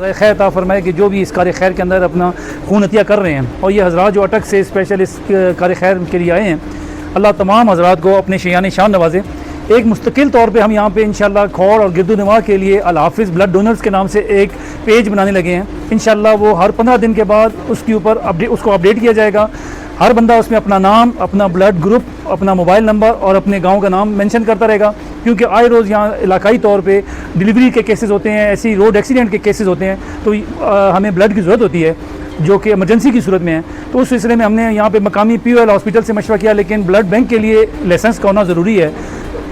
خیر عطا فرمائے کہ جو بھی اس کار خیر کے اندر اپنا خون عطیہ کر رہے ہیں، اور یہ حضرات جو اٹک سے اسپیشل اس کار خیر کے لیے آئے ہیں، اللہ تمام حضرات کو اپنے شیان شان نوازے۔ ایک مستقل طور پہ ہم یہاں پہ انشاءاللہ کھوڑ اور گرد و نواح کے لیے الحافظ بلڈ ڈونرز کے نام سے ایک پیج بنانے لگے ہیں۔ انشاءاللہ وہ ہر 15 دن کے بعد اس کے اوپر اس کو اپڈیٹ کیا جائے گا۔ ہر بندہ اس میں اپنا نام، اپنا بلڈ گروپ، اپنا موبائل نمبر اور اپنے گاؤں کا نام مینشن کرتا رہے گا، کیونکہ آئے روز یہاں علاقائی طور پہ ڈیلیوری کے کیسز ہوتے ہیں، ایسی روڈ ایکسیڈنٹ کے کیسز ہوتے ہیں، تو ہمیں بلڈ کی ضرورت ہوتی ہے جو کہ ایمرجنسی کی صورت میں ہے۔ تو اس سلسلے میں ہم نے یہاں پہ مقامی پی او ایل ہاسپٹل سے مشورہ کیا، لیکن بلڈ بینک کے لیے لائسنس کا ہونا ضروری ہے،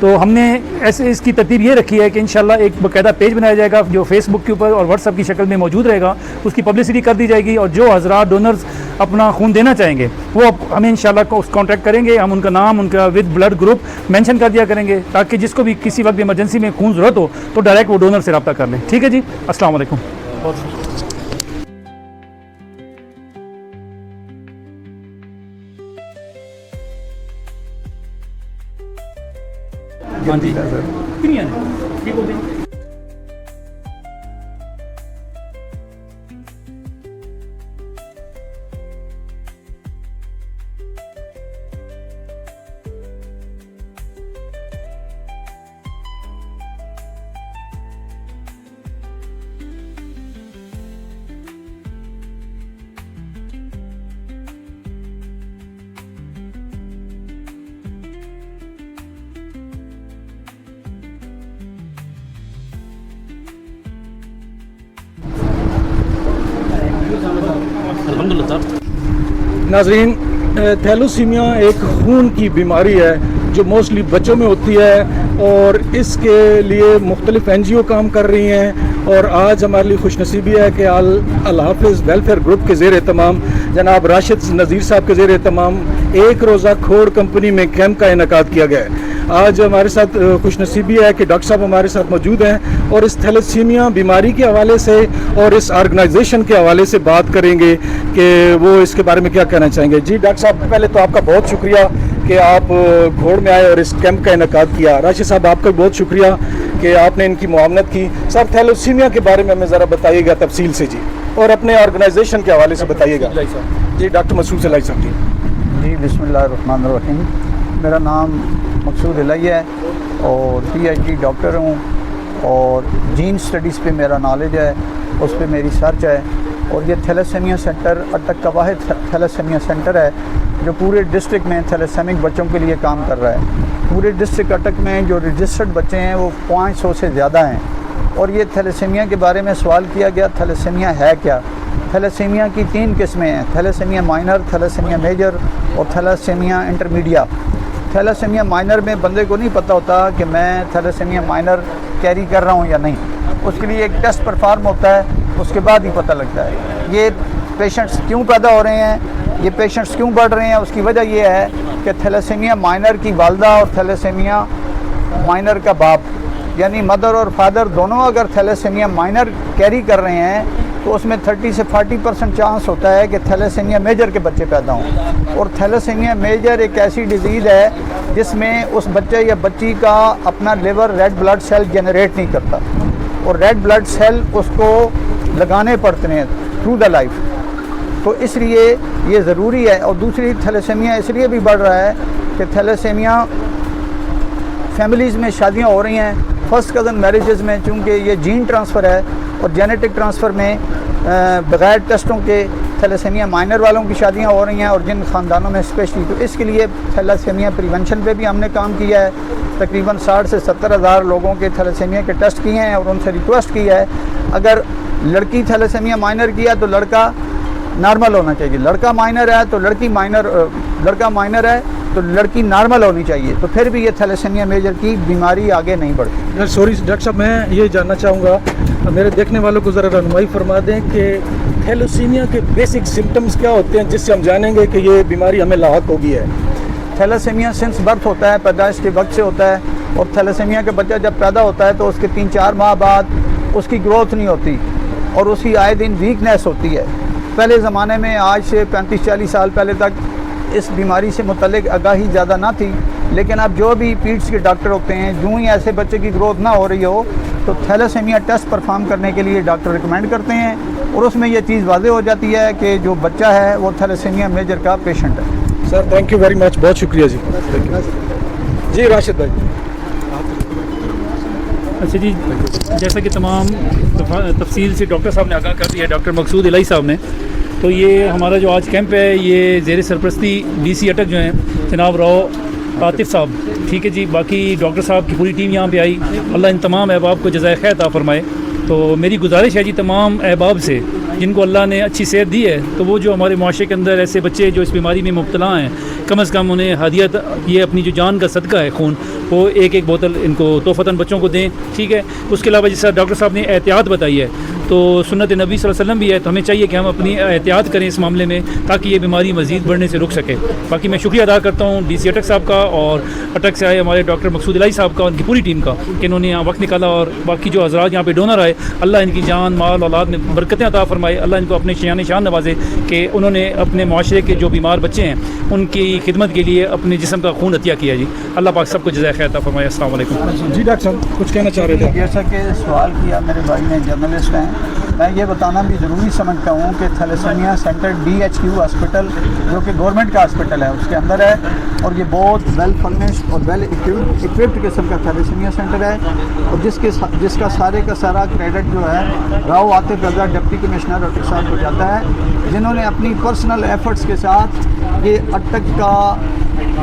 تو ہم نے ایسے اس کی ترتیب یہ رکھی ہے کہ انشاءاللہ ایک باقاعدہ پیج بنایا جائے گا جو فیس بک کے اوپر اور واٹس ایپ کی شکل میں موجود رہے گا، اس کی پبلسٹی کر دی جائے گی، اور جو حضرات ڈونرز اپنا خون دینا چاہیں گے وہ ہمیں انشاءاللہ کانٹیکٹ کریں گے، ہم ان کا نام، ان کا ود بلڈ گروپ مینشن کر دیا کریں گے، تاکہ جس کو بھی کسی وقت ایمرجنسی میں خون ضرورت ہو تو ڈائریکٹ وہ ڈونر سے رابطہ کر لیں۔ ٹھیک ہے جی، السلام علیکم۔ ہاں جی ناظرین، تھیلوسیمیا ایک خون کی بیماری ہے جو موسٹلی بچوں میں ہوتی ہے، اور اس کے لیے مختلف این جی او کام کر رہی ہیں، اور آج ہمارے لیے خوش نصیبی ہے کہ الحافظ ویلفیئر گروپ کے زیر اہتمام جناب راشد نذیر صاحب کے زیر اہتمام ایک روزہ کھوڑ کمپنی میں کیمپ کا انعقاد کیا گیا ہے۔ آج ہمارے ساتھ خوش نصیبی ہے کہ ڈاکٹر صاحب ہمارے ساتھ موجود ہیں، اور اس تھیلوسیمیا بیماری کے حوالے سے اور اس آرگنائزیشن کے حوالے سے بات کریں گے کہ وہ اس کے بارے میں کیا کہنا چاہیں گے۔ جی ڈاکٹر صاحب، پہلے تو آپ کا بہت شکریہ کہ آپ کھوڑ میں آئے اور اس کیمپ کا انعقاد کیا۔ راشد صاحب، آپ کا بہت شکریہ کہ آپ نے ان کی معاونت کی۔ صاحب، تھیلوسیمیا کے بارے میں ہمیں ذرا بتائیے گا تفصیل سے جی، اور اپنے آرگنائزیشن کے حوالے سے بتائیے گا۔ جی ڈاکٹر مسعود الہی صاحب۔ جی بسم اللہ الرحمن الرحیم۔ میرا نام مقصود الہی ہے اور پی ایچ ڈی ڈاکٹر ہوں، اور جین اسٹڈیز پہ میرا نالج ہے، اس پہ میری سرچ ہے، اور یہ تھیلوسیمیا سینٹر اٹک کا واحد تھیلوسیمیا سینٹر ہے جو پورے ڈسٹرکٹ میں تھیلوسیمک بچوں کے لیے کام کر رہا ہے۔ پورے ڈسٹرکٹ اٹک میں جو رجسٹرڈ بچے ہیں وہ 500 سے زیادہ ہیں، اور یہ تھیلوسیمیا کے بارے میں سوال کیا گیا تھیلوسیمیا ہے کیا۔ تھیلوسیمیا کی 3 قسمیں ہیں، تھیلوسیمیا مائنر، تھیلوسیمیا میجر اور تھیلوسیمیا انٹرمیڈیا۔ تھیلوسیمیا مائنر میں بندے کو نہیں پتہ ہوتا کہ میں تھیلوسیمیا مائنر کیری کر رہا ہوں یا نہیں، اس کے لیے ایک ٹیسٹ پرفارم ہوتا ہے، اس کے بعد ہی پتہ لگتا ہے۔ یہ پیشنٹس کیوں پیدا ہو رہے ہیں، یہ پیشنٹس کیوں بڑھ رہے ہیں، اس کی وجہ یہ ہے کہ تھیلوسیمیا مائنر کی والدہ اور تھیلوسیمیا مائنر کا باپ، یعنی مدر اور فادر دونوں اگر تھیلوسیمیا مائنر کیری کر رہے ہیں تو اس میں 30 سے 40% چانس ہوتا ہے کہ تھیلوسیمیا میجر کے بچے پیدا ہوں۔ اور تھیلوسیمیا میجر ایک ایسی ڈیزیز ہے جس میں اس بچے یا بچی کا اپنا liver red blood cell generate نہیں کرتا، اور ریڈ بلڈ سیل اس کو لگانے پڑتے ہیں تھرو دا لائف، تو اس لیے یہ ضروری ہے۔ اور دوسری، تھیلوسیمیا اس لیے بھی بڑھ رہا ہے کہ تھیلوسیمیا فیملیز میں شادیاں ہو رہی ہیں، فرسٹ کزن میریجز میں، چونکہ یہ جین ٹرانسفر ہے، اور جینیٹک ٹرانسفر میں بغیر ٹیسٹوں کے تھیلوسیمیا مائنر والوں کی شادیاں ہو رہی ہیں، اور جن خاندانوں میں اسپیشلی، تو اس کے لیے تھیلوسیمیا پریونشن پہ بھی ہم نے کام کیا ہے۔ تقریباً 60 سے 70 ہزار لوگوں کے تھیلوسیمیا کے ٹیسٹ کیے ہیں، اور ان سے ریکویسٹ کی ہے اگر لڑکی تھیلوسیمیا مائنر کیا تو لڑکا نارمل ہونا چاہیے، لڑکا مائنر ہے تو لڑکی لڑکا مائنر ہے تو لڑکی نارمل ہونی چاہیے، تو پھر بھی یہ تھیلوسیمیا میجر کی بیماری آگے نہیں بڑھتی۔ سوری ڈاکٹر صاحب، میں یہ جاننا چاہوں گا، میرے دیکھنے والوں کو ذرا رہنمائی فرما دیں کہ تھیلوسیمیا کے بیسک سمٹمز کیا ہوتے ہیں جس سے ہم جانیں گے کہ یہ بیماری ہمیں لاحق ہوگی ہے۔ تھیلوسیمیا سنس برتھ ہوتا ہے، پیدائش کے وقت سے ہوتا ہے، اور تھیلوسیمیا کا بچہ جب پیدا ہوتا ہے تو اس کے 3-4 ماہ بعد اس کی گروتھ نہیں ہوتی، اور اس کی آئے دن ویکنیس ہوتی ہے۔ پہلے زمانے میں، آج سے 35-40 سال پہلے تک اس بیماری سے متعلق آگاہی زیادہ نہ تھی، لیکن اب جو بھی پیڈس کے ڈاکٹر ہوتے ہیں، جو ہی ایسے بچے کی گروتھ نہ ہو رہی ہو تو تھیلیسیمیا ٹیسٹ پرفارم کرنے کے لیے ڈاکٹر ریکمینڈ کرتے ہیں، اور اس میں یہ چیز واضح ہو جاتی ہے کہ جو بچہ ہے وہ تھیلیسیمیا میجر کا پیشنٹ ہے۔ Sir thank you very much, بہت شکریہ جی۔ جی راشد بھائی۔ اچھا جی، جیسا کہ تمام تفصیل سے ڈاکٹر صاحب نے آگاہ کر دیا ہے، ڈاکٹر مقصود الہی صاحب نے، تو یہ ہمارا جو آج کیمپ ہے یہ زیر سرپرستی ڈی سی اٹک جو ہیں جناب راؤ عاطف صاحب، ٹھیک ہے جی، باقی ڈاکٹر صاحب کی پوری ٹیم یہاں پہ آئی، اللہ ان تمام احباب کو جزائے خیر عطا فرمائے۔ تو میری گزارش ہے جی تمام احباب سے جن کو اللہ نے اچھی صحت دی ہے، تو وہ جو ہمارے معاشرے کے اندر ایسے بچے جو اس بیماری میں مبتلا ہیں، کم از کم انہیں ہدیت، یہ اپنی جو جان کا صدقہ ہے خون، وہ ایک ایک بوتل ان کو تحفتاً بچوں کو دیں، ٹھیک ہے۔ اس کے علاوہ جیسا ڈاکٹر صاحب نے احتیاط بتائی ہے، تو سنت نبی صلی اللہ علیہ وسلم بھی ہے، تو ہمیں چاہیے کہ ہم اپنی احتیاط کریں اس معاملے میں تاکہ یہ بیماری مزید بڑھنے سے رک سکے۔ باقی میں شکریہ ادا کرتا ہوں ڈی سی اٹک صاحب کا اور اٹک سے آئے ہمارے ڈاکٹر مقصود الہی صاحب کا، ان کی پوری ٹیم کا، کہ انہوں نے یہاں وقت نکالا، اور باقی جو حضرات یہاں پہ ڈونر آئے، اللہ ان کی جان مال اولاد میں برکتیں عطا فرمائے، اللہ ان کو اپنے شان شان نوازے کہ انہوں نے اپنے معاشرے کے جو بیمار بچے ہیں ان کی خدمت کے لیے اپنے جسم کا خون عطیہ کیا جی۔ اللہ پاک سب کو جزائے خیر عطا فرمائے۔ السلام علیکم۔ جی ڈاکٹر صاحب کچھ کہنا چاہ رہے تھے؟ جیسا کہ سوال کیا میرے بھائی نے، جرنلسٹ ہیں، میں یہ بتانا بھی ضروری سمجھتا ہوں کہ تھیلیسیمیا سینٹر DHQ ہاسپٹل جو کہ گورنمنٹ کا ہاسپٹل ہے اس کے اندر ہے، اور یہ بہت ویل فرنشڈ اور ویل اکوپڈ قسم کا تھیلیسیمیا سینٹر ہے، اور جس کا سارے کا سارا کریڈٹ جو ہے راؤ عاطف رضا ڈپٹی کمشنر اٹک صاحب کو جاتا ہے، جنہوں نے اپنی پرسنل ایفرٹس کے ساتھ یہ اٹک کا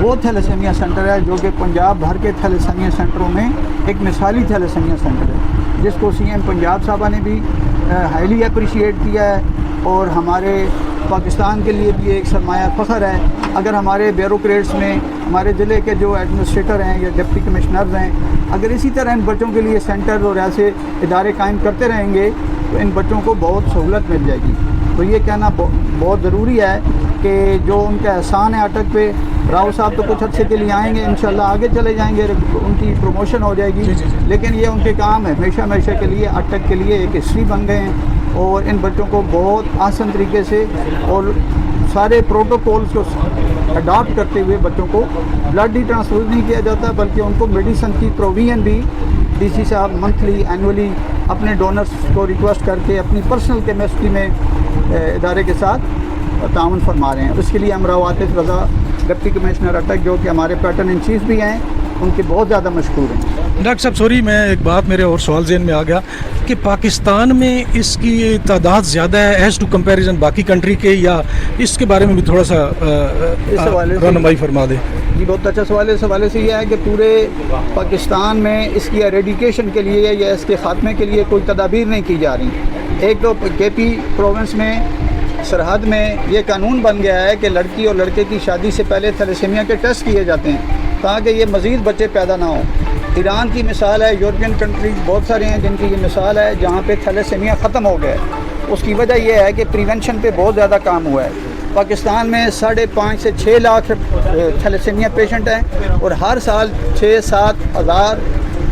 وہ تھیلیسیمیا سینٹر ہے جو کہ پنجاب بھر کے تھیلیسیمیا سینٹروں میں ایک مثالی تھیلیسیمیا سینٹر ہے، جس کو CM پنجاب صاحبہ نے بھی ہائیلی اپریشیٹ کیا ہے، اور ہمارے پاکستان کے لیے بھی ایک سرمایہ فخر ہے اگر ہمارے بیوروکریٹس میں ہمارے ضلع کے جو ایڈمنسٹریٹر ہیں یا ڈپٹی کمشنرز ہیں اگر اسی طرح ان بچوں کے لیے سینٹر اور ایسے ادارے قائم کرتے رہیں گے تو ان بچوں کو بہت سہولت مل جائے گی۔ تو یہ کہنا بہت ضروری ہے کہ جو ان کا احسان ہے اٹک پہ، راؤ صاحب تو کچھ عرصے کے لیے آئیں گے، انشاءاللہ آگے چلے جائیں گے، ان کی پروموشن ہو جائے گی، لیکن یہ ان کے کام ہے ہمیشہ کے لیے اٹک کے لیے ایک ہسٹری بن گئے ہیں، اور ان بچوں کو بہت آسان طریقے سے اور سارے پروٹوکولز کو اڈاپٹ کرتے ہوئے بچوں کو بلڈ ہی ٹرانسفیوز نہیں کیا جاتا، بلکہ ان کو میڈیسن کی پروویژن بھی DC صاحب منتھلی اینولی اپنے ڈونرز کو ریکویسٹ کر کے اپنی پرسنل کیمسٹری میں ادارے کے ساتھ تعاون فرما رہے ہیں۔ اس کے لیے ہم راؤ عاطف رضا ڈپٹی کمشنر اٹک جو کہ ہمارے پیٹرن ان چیف بھی ہیں، ان کے بہت زیادہ مشکور ہیں۔ ڈاکٹر صاحب سوری، میں ایک بات میرے اور سوال ذہن میں آ گیا کہ پاکستان میں اس کی تعداد زیادہ ہے ایز ٹو کمپیریزن باقی کنٹری کے، یا اس کے بارے میں بھی تھوڑا سا رہنمائی فرما دیں؟ جی بہت اچھا سوال ہے۔ اس حوالے سے یہ ہے کہ پورے پاکستان میں اس کی ایریڈیکیشن کے لیے یا اس کے خاتمے کے لیے کوئی تدابیر نہیں کی جا رہی۔ ایک تو KP پروونس میں سرحد میں یہ قانون بن گیا ہے کہ لڑکی اور لڑکے کی شادی سے پہلے تھیلیسیمیا کے ٹیسٹ کیے جاتے ہیں تاکہ یہ مزید بچے پیدا نہ ہوں۔ ایران کی مثال ہے، یورپین کنٹریز بہت سارے ہیں جن کی یہ مثال ہے جہاں پہ تھیلیسیمیا ختم ہو گیا ہے۔ اس کی وجہ یہ ہے کہ پریونشن پہ بہت زیادہ کام ہوا ہے۔ پاکستان میں 5.5 سے 6 لاکھ تھیلیسیمیا پیشنٹ ہیں، اور ہر سال 6-7 ہزار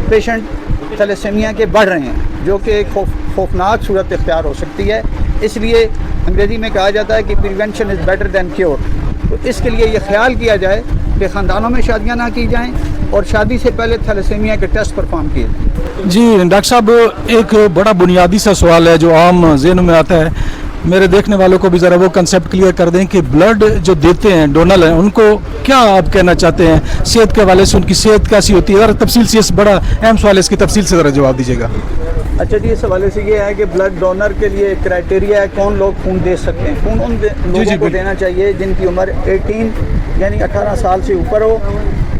پیشنٹ تھیلیسیمیا کے بڑھ رہے ہیں، جو کہ ایک خوفناک صورت اختیار ہو سکتی ہے۔ اس لیے انگریزی میں کہا جاتا ہے کہ prevention is better than cure. تو اس کے لیے یہ خیال کیا جائے کہ خاندانوں میں شادیاں نہ کی جائیں اور شادی سے پہلے تھیلیسیمیا کے ٹیسٹ پرفارم کیے جائیں۔ جی ڈاکٹر صاحب، ایک بڑا بنیادی سا سوال ہے جو عام ذہنوں میں آتا ہے، میرے دیکھنے والوں کو بھی ذرا وہ کنسیپٹ کلیئر کر دیں کہ بلڈ جو دیتے ہیں ڈونر ہیں ان کو کیا آپ کہنا چاہتے ہیں صحت کے حوالے سے، ان کی صحت کیسی ہوتی ہے؟ ذرا تفصیل سے، اس بڑا اہم سوال ہے، اس کی تفصیل سے ذرا جواب دیجیے گا۔ اچھا جی، اس حوالے سے یہ ہے کہ بلڈ ڈونر کے لیے کرائٹیریا ہے کون لوگ خون دے سکتے ہیں۔ خون ان لوگوں کو دینا چاہیے جن کی عمر 18 یعنی 18 سال سے اوپر ہو،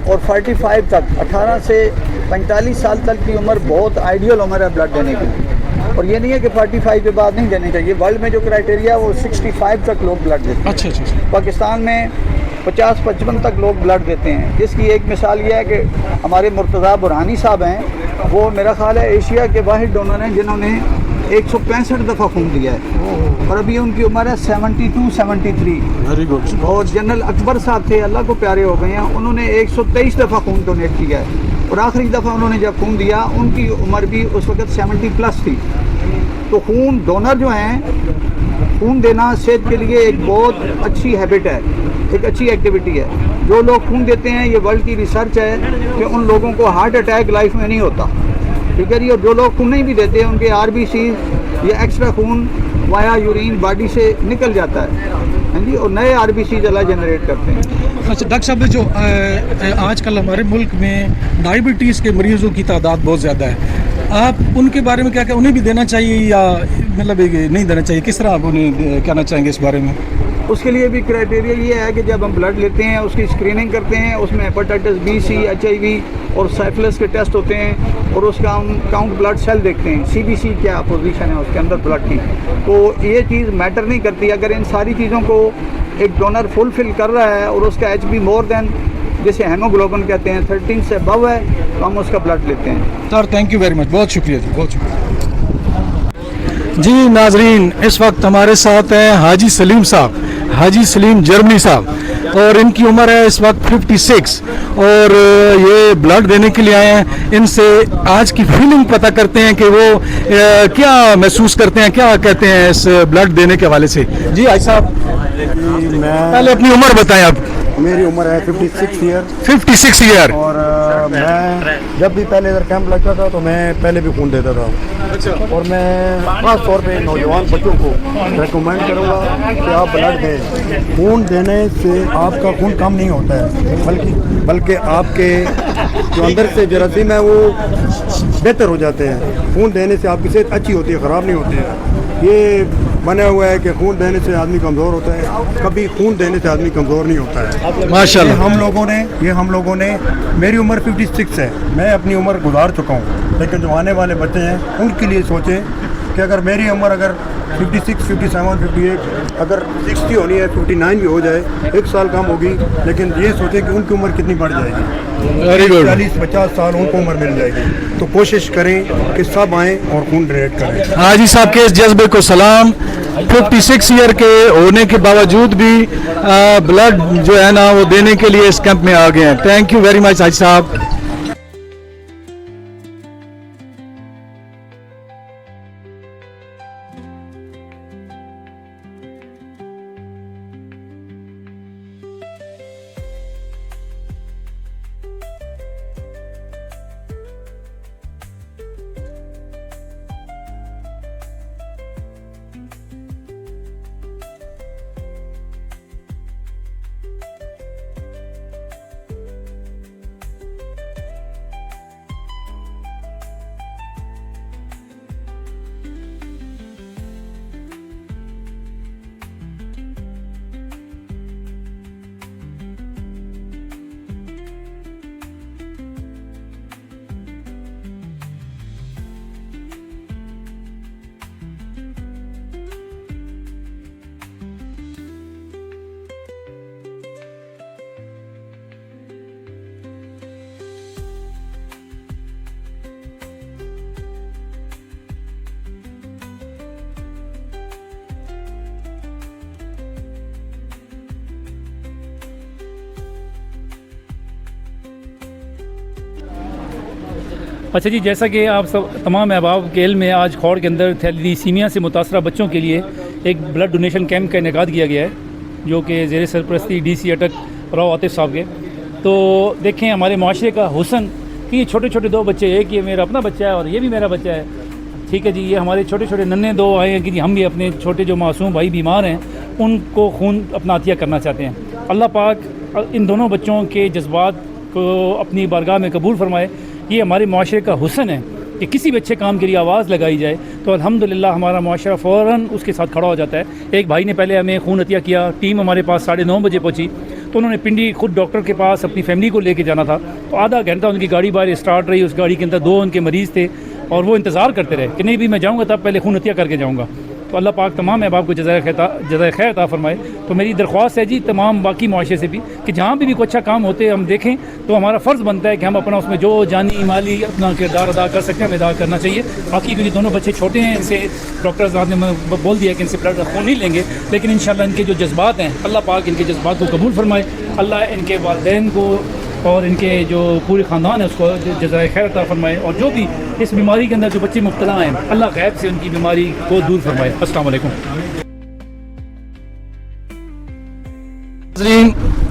اور 45 تک، 18 سے 45 سال تک کی عمر بہت آئیڈیل عمر ہے بلڈ دینے کی۔ اور یہ نہیں ہے کہ 45 کے بعد نہیں دینے چاہیے، ورلڈ میں جو کرائٹیریا ہے وہ 65 تک لوگ بلڈ دیتے ہیں۔ اچھا۔ پاکستان میں 50-55 تک لوگ بلڈ دیتے ہیں، جس کی ایک مثال یہ ہے کہ ہمارے مرتضیٰ برہانی صاحب ہیں، وہ میرا خیال ہے ایشیا کے واحد ڈونر ہیں جنہوں نے 165 دفعہ خون دیا ہے، اور ابھی ان کی عمر ہے 72-73۔ Very good. اور جنرل اکبر صاحب تھے، اللہ کو پیارے ہو گئے ہیں، انہوں نے 123 دفعہ خون ڈونیٹ کیا ہے، اور آخری دفعہ انہوں نے جب خون دیا ان کی عمر بھی اس وقت 70+ تھی۔ تو خون ڈونر جو ہیں، خون دینا صحت کے لیے ایک بہت اچھی ہیبٹ ہے، ایک اچھی ایکٹیویٹی ہے۔ جو لوگ خون دیتے ہیں، یہ ورلڈ کی ریسرچ ہے کہ ان لوگوں کو ہارٹ اٹیک لائف میں نہیں ہوتا۔ ٹھیک ہے جی. اور جو لوگ خون نہیں بھی دیتے ہیں ان کے RBC یا ایکسٹرا خون وایا یورین باڈی سے نکل جاتا ہے ہاں جی, اور نئے RBC اللہ جنریٹ کرتے ہیں. اچھا ڈاکٹر صاحب, جو آج کل ہمارے ملک میں ڈائبٹیز کے مریضوں کی تعداد بہت زیادہ ہے, آپ ان کے بارے میں کیا کہ انہیں بھی دینا چاہیے یا مطلب نہیں دینا چاہیے, کس طرح آپ انہیں کہنا چاہیں گے اس بارے میں؟ اس کے لیے بھی کرائٹیریا یہ ہے کہ جب ہم بلڈ لیتے ہیں اس کی اسکریننگ کرتے ہیں, اس میں ہیپاٹائٹس B, C, HIV اور سائفلس کے ٹیسٹ ہوتے ہیں, اور اس کا ہم کاؤنٹ بلڈ سیل دیکھتے ہیں, CBC کیا پوزیشن ہے اس کے اندر بلڈ کی. تو یہ چیز میٹر نہیں کرتی. اگر ان ساری چیزوں کو ایک ڈونر فلفل کر رہا ہے اور اس کا HB مور دین جیسے ہیموگلوبن کہتے ہیں 13 سے ابو ہے, تو ہم اس کا بلڈ لیتے ہیں. Sir thank you very much, بہت شکریہ جی, بہت شکریہ. جی ناظرین, اس وقت ہمارے ساتھ ہیں حاجی سلیم صاحب, حاجی سلیم جرمنی صاحب, اور ان کی عمر ہے اس وقت 56, اور یہ بلڈ دینے کے لیے آئے ہیں. ان سے آج کی فیلنگ پتہ کرتے ہیں کہ وہ کیا محسوس کرتے ہیں, کیا کہتے ہیں اس بلڈ دینے کے حوالے سے. جی حاجی صاحب, پہلے اپنی عمر بتائیں آپ. میری عمر ہے 56 ایئر. 56 ایئر. اور میں جب بھی پہلے ادھر کیمپ لگتا تھا تو میں پہلے بھی خون دیتا تھا, اور میں خاص طور پہ نوجوان بچوں کو ریکمینڈ کروں گا کہ آپ بلڈ دیں. خون دینے سے آپ کا خون کم نہیں ہوتا ہے, بلکہ آپ کے جو اندر سے جراثیم ہے وہ بہتر ہو جاتے ہیں. خون دینے سے آپ کی صحت اچھی ہوتی ہے, خراب نہیں ہوتی ہے. یہ بنا ہوا ہے کہ خون دینے سے آدمی کمزور ہوتا ہے, کبھی خون دینے سے آدمی کمزور نہیں ہوتا ہے. ماشاءاللہ. ہم لوگوں نے میری عمر 56 ہے, میں اپنی عمر گزار چکا ہوں, لیکن جو آنے والے بچے ہیں ان کے لیے سوچیں کہ اگر میری عمر اگر 56, 57, 58 اگر 60 ہونی ہے, 59 بھی ہو جائے, 1 سال کم ہوگی, لیکن یہ سوچیں کہ ان کی عمر کتنی بڑھ جائے گی. Very good. 40-50 سال ان کو عمر مل جائے گی. تو کوشش کریں کہ سب آئیں اور خون ڈونیٹ کریں. حاجی صاحب کے اس جذبے کو سلام. 56 ایئر کے ہونے کے باوجود بھی بلڈ جو ہے نا وہ دینے کے لیے اس کیمپ میں آ گئے ہیں. تھینک یو ویری مچ حاجی صاحب. اچھا جی, جیسا کہ آپ سب تمام احباب کے علم میں, آج کھوڑ کے اندر تھیلیسیمیا سے متاثرہ بچوں کے لیے ایک بلڈ ڈونیشن کیمپ کا انعقاد کیا گیا ہے, جو کہ زیر سرپرستی DC اٹک راؤ عاطف صاحب کے. تو دیکھیں ہمارے معاشرے کا حسن کہ یہ چھوٹے چھوٹے 2 بچے, ایک یہ میرا اپنا بچہ ہے اور یہ بھی میرا بچہ ہے, ٹھیک ہے جی. یہ ہمارے چھوٹے چھوٹے ننھے 2 آئے ہیں کہ جی ہم بھی اپنے چھوٹے جو معصوم بھائی بیمار ہیں ان کو خون اپنا عطیہ کرنا چاہتے ہیں. اللہ پاک ان دونوں بچوں کے جذبات کو اپنی بارگاہ میں قبول فرمائے. یہ ہمارے معاشرے کا حسن ہے کہ کسی بھی اچھے کام کے لیے آواز لگائی جائے تو الحمدللہ ہمارا معاشرہ فوراً اس کے ساتھ کھڑا ہو جاتا ہے. ایک بھائی نے پہلے ہمیں خون عطیہ کیا, ٹیم ہمارے پاس 9:30 بجے پہنچی, تو انہوں نے پنڈی خود ڈاکٹر کے پاس اپنی فیملی کو لے کے جانا تھا, تو آدھا گھنٹہ ان کی گاڑی باہر اسٹارٹ رہی. اس گاڑی کے اندر 2 ان کے مریض تھے اور وہ انتظار کرتے رہے کہ نہیں بھی میں جاؤں گا تب پہلے خون عطیہ کر کے جاؤں گا. تو اللہ پاک تمام احباب کو جزائے خیر عطا فرمائے. تو میری درخواست ہے جی تمام باقی معاشرے سے بھی کہ جہاں بھی کوئی اچھا کام ہوتے ہم دیکھیں تو ہمارا فرض بنتا ہے کہ ہم اپنا اس میں جو جانی مالی اپنا کردار ادا کر سکتے ہیں ہمیں ادا کرنا چاہیے. باقی کیونکہ دونوں بچے چھوٹے ہیں, ان سے ڈاکٹر صاحب نے بول دیا کہ ان سے بلڈ خون نہیں لیں گے, لیکن انشاءاللہ ان کے جو جذبات ہیں اللہ پاک ان کے جذبات کو قبول فرمائے. اللہ ان کے والدین کو اور ان کے جو پورے خاندان ہے اس کو جزائے خیر عطا فرمائے, اور جو بھی اس بیماری کے اندر جو بچے مبتلا ہیں اللہ غیب سے ان کی بیماری کو دور فرمائے. السلام علیکم.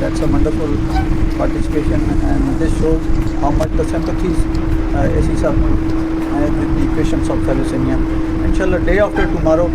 that's a wonderful participation and this shows how much the sympathies AC sir have with the patients of thalassemia. Inshallah, day after tomorrow,